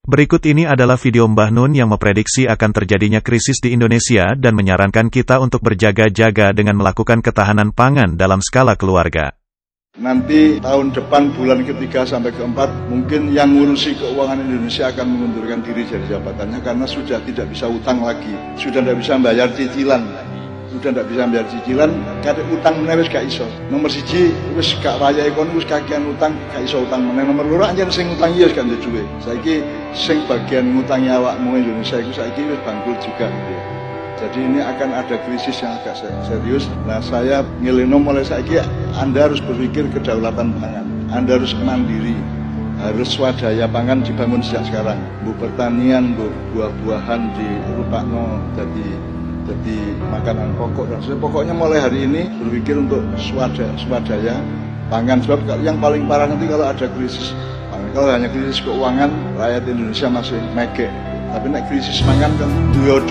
Berikut ini adalah video Mbah Nun yang memprediksi akan terjadinya krisis di Indonesia dan menyarankan kita untuk berjaga-jaga dengan melakukan ketahanan pangan dalam skala keluarga. Nanti tahun depan bulan ketiga sampai keempat mungkin yang ngurusi keuangan Indonesia akan mengundurkan diri dari jabatannya karena sudah tidak bisa utang lagi, sudah tidak bisa bayar cicilan. Kata utang meneh wis gak iso. Nomor 1 wis gak wayahe kono wis kakean utang, gak iso utang meneh. Nomor 2 anjen sing utang iya wis gak duwe. Saiki sing bagian ngutangi awakmu Indonesia iku saiki wis bangkrut juga gitu ya. Jadi ini akan ada krisis yang agak serius. Nah, saya ngelino mulai saiki Anda harus berpikir kedaulatan pangan. Anda harus mandiri. Harus swadaya pangan dibangun sejak sekarang. Bu pertanian, bu buah-buahan dirupakno jadi makanan pokok dan sebagainya. Pokoknya mulai hari ini berpikir untuk swadaya pangan. Sebab yang paling parah nanti kalau ada krisis pangan. Kalau hanya krisis keuangan, rakyat Indonesia masih mege. Tapi nek krisis pangan kan duit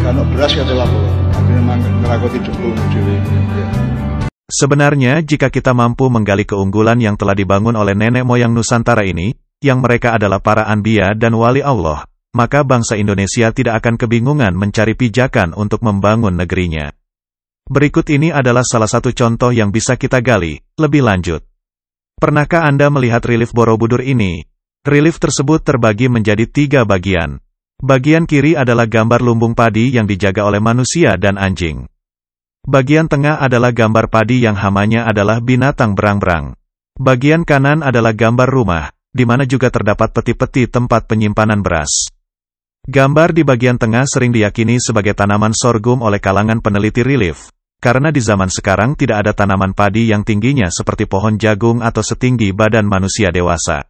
kalau beras kata lapo. Akhirnya ngerakoti dukung dhewe. Sebenarnya jika kita mampu menggali keunggulan yang telah dibangun oleh nenek moyang Nusantara ini, yang mereka adalah para anbiya dan wali Allah, maka bangsa Indonesia tidak akan kebingungan mencari pijakan untuk membangun negerinya. Berikut ini adalah salah satu contoh yang bisa kita gali lebih lanjut. Pernahkah Anda melihat relief Borobudur ini? Relief tersebut terbagi menjadi 3 bagian. Bagian kiri adalah gambar lumbung padi yang dijaga oleh manusia dan anjing. Bagian tengah adalah gambar padi yang hamanya adalah binatang berang-berang. Bagian kanan adalah gambar rumah, di mana juga terdapat peti-peti tempat penyimpanan beras. Gambar di bagian tengah sering diyakini sebagai tanaman sorghum oleh kalangan peneliti relief, karena di zaman sekarang tidak ada tanaman padi yang tingginya seperti pohon jagung atau setinggi badan manusia dewasa.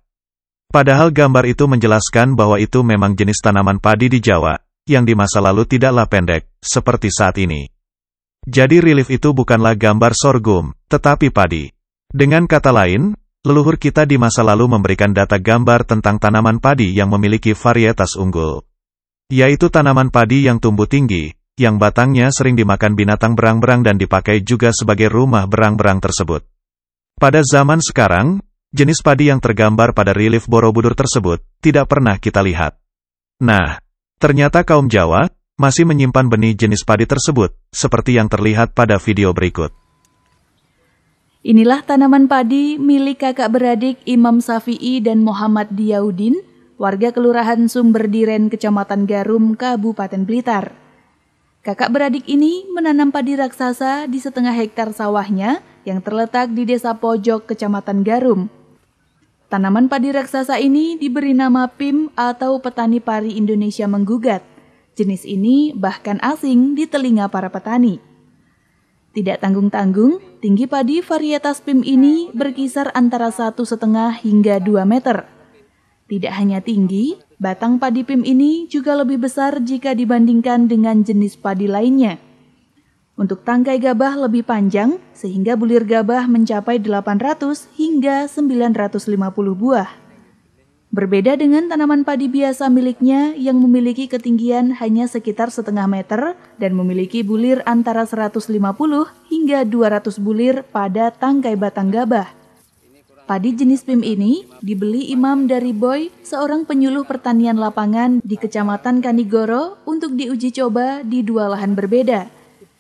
Padahal gambar itu menjelaskan bahwa itu memang jenis tanaman padi di Jawa, yang di masa lalu tidaklah pendek, seperti saat ini. Jadi relief itu bukanlah gambar sorghum, tetapi padi. Dengan kata lain, leluhur kita di masa lalu memberikan data gambar tentang tanaman padi yang memiliki varietas unggul. Yaitu tanaman padi yang tumbuh tinggi, yang batangnya sering dimakan binatang berang-berang dan dipakai juga sebagai rumah berang-berang tersebut. Pada zaman sekarang, jenis padi yang tergambar pada relief Borobudur tersebut, tidak pernah kita lihat. Nah, ternyata kaum Jawa masih menyimpan benih jenis padi tersebut, seperti yang terlihat pada video berikut. Inilah tanaman padi milik kakak beradik Imam Syafi'i dan Muhammad Diyaudin, warga Kelurahan Sumberdiren, Kecamatan Garum, Kabupaten Blitar. Kakak beradik ini menanam padi raksasa di setengah hektar sawahnya yang terletak di Desa Pojok, Kecamatan Garum. Tanaman padi raksasa ini diberi nama PIM atau Petani Pari Indonesia Menggugat. Jenis ini bahkan asing di telinga para petani. Tidak tanggung-tanggung, tinggi padi varietas PIM ini berkisar antara 1,5 hingga 2 meter. Tidak hanya tinggi, batang padi PIM ini juga lebih besar jika dibandingkan dengan jenis padi lainnya. Untuk tangkai gabah lebih panjang, sehingga bulir gabah mencapai 800 hingga 950 buah. Berbeda dengan tanaman padi biasa miliknya yang memiliki ketinggian hanya sekitar 0,5 meter dan memiliki bulir antara 150 hingga 200 bulir pada tangkai batang gabah. Padi jenis PIM ini dibeli Imam dari Boy, seorang penyuluh pertanian lapangan di Kecamatan Kanigoro untuk diuji coba di 2 lahan berbeda.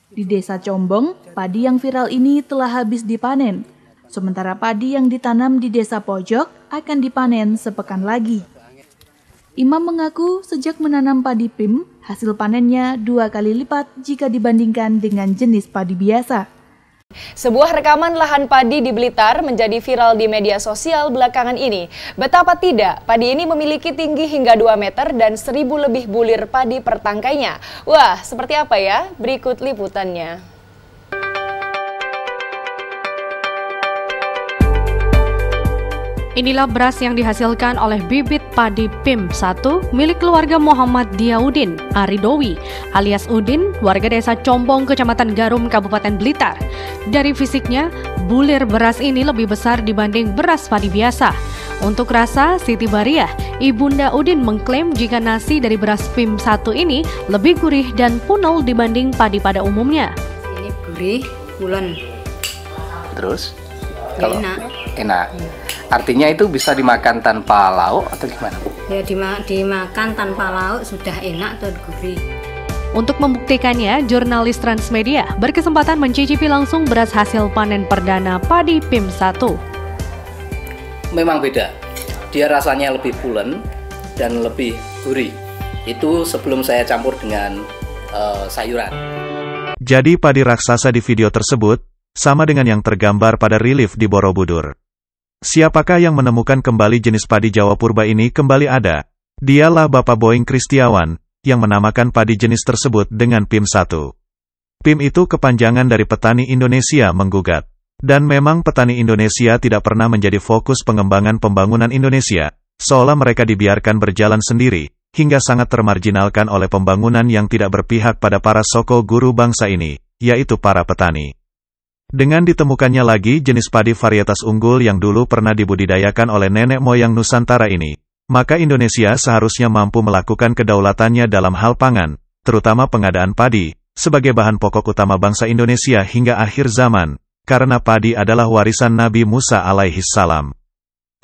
Di Desa Combong, padi yang viral ini telah habis dipanen. Sementara padi yang ditanam di Desa Pojok akan dipanen sepekan lagi. Imam mengaku sejak menanam padi PIM, hasil panennya 2 kali lipat jika dibandingkan dengan jenis padi biasa. Sebuah rekaman lahan padi di Blitar menjadi viral di media sosial belakangan ini. Betapa tidak, padi ini memiliki tinggi hingga 2 meter dan 1.000 lebih bulir padi per tangkainya. Wah, seperti apa ya? Berikut liputannya. Inilah beras yang dihasilkan oleh bibit padi PIM 1 milik keluarga Muhammad Diyaudin Aridowi alias Udin, warga Desa Combong, Kecamatan Garum, Kabupaten Blitar. Dari fisiknya, bulir beras ini lebih besar dibanding beras padi biasa. Untuk rasa, Siti Bariah, Ibunda Udin mengklaim jika nasi dari beras PIM 1 ini lebih gurih dan punel dibanding padi pada umumnya. Ini gurih, pulen. Terus? Kalau enak. Artinya itu bisa dimakan tanpa lauk atau gimana? Ya dimakan tanpa lauk sudah enak dan gurih. Untuk membuktikannya, jurnalis Transmedia berkesempatan mencicipi langsung beras hasil panen perdana padi PIM 1. Memang beda, dia rasanya lebih pulen dan lebih gurih. Itu sebelum saya campur dengan sayuran. Jadi padi raksasa di video tersebut sama dengan yang tergambar pada relief di Borobudur. Siapakah yang menemukan kembali jenis padi Jawa Purba ini kembali ada? Dialah Bapak Boing Kristiawan, yang menamakan padi jenis tersebut dengan PIM 1. PIM itu kepanjangan dari Petani Indonesia Menggugat. Dan memang petani Indonesia tidak pernah menjadi fokus pengembangan pembangunan Indonesia, seolah mereka dibiarkan berjalan sendiri, hingga sangat termarginalkan oleh pembangunan yang tidak berpihak pada para soko guru bangsa ini, yaitu para petani. Dengan ditemukannya lagi jenis padi varietas unggul yang dulu pernah dibudidayakan oleh nenek moyang Nusantara ini, maka Indonesia seharusnya mampu melakukan kedaulatannya dalam hal pangan, terutama pengadaan padi, sebagai bahan pokok utama bangsa Indonesia hingga akhir zaman, karena padi adalah warisan Nabi Musa alaihissalam.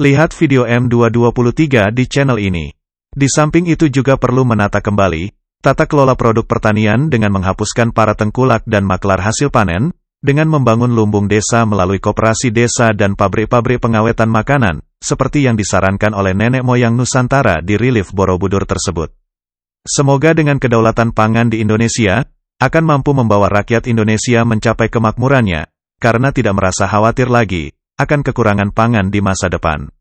Lihat video M223 di channel ini. Di samping itu juga perlu menata kembali tata kelola produk pertanian dengan menghapuskan para tengkulak dan maklar hasil panen, dengan membangun lumbung desa melalui koperasi desa dan pabrik-pabrik pengawetan makanan, seperti yang disarankan oleh nenek moyang Nusantara di relief Borobudur tersebut. Semoga dengan kedaulatan pangan di Indonesia, akan mampu membawa rakyat Indonesia mencapai kemakmurannya, karena tidak merasa khawatir lagi akan kekurangan pangan di masa depan.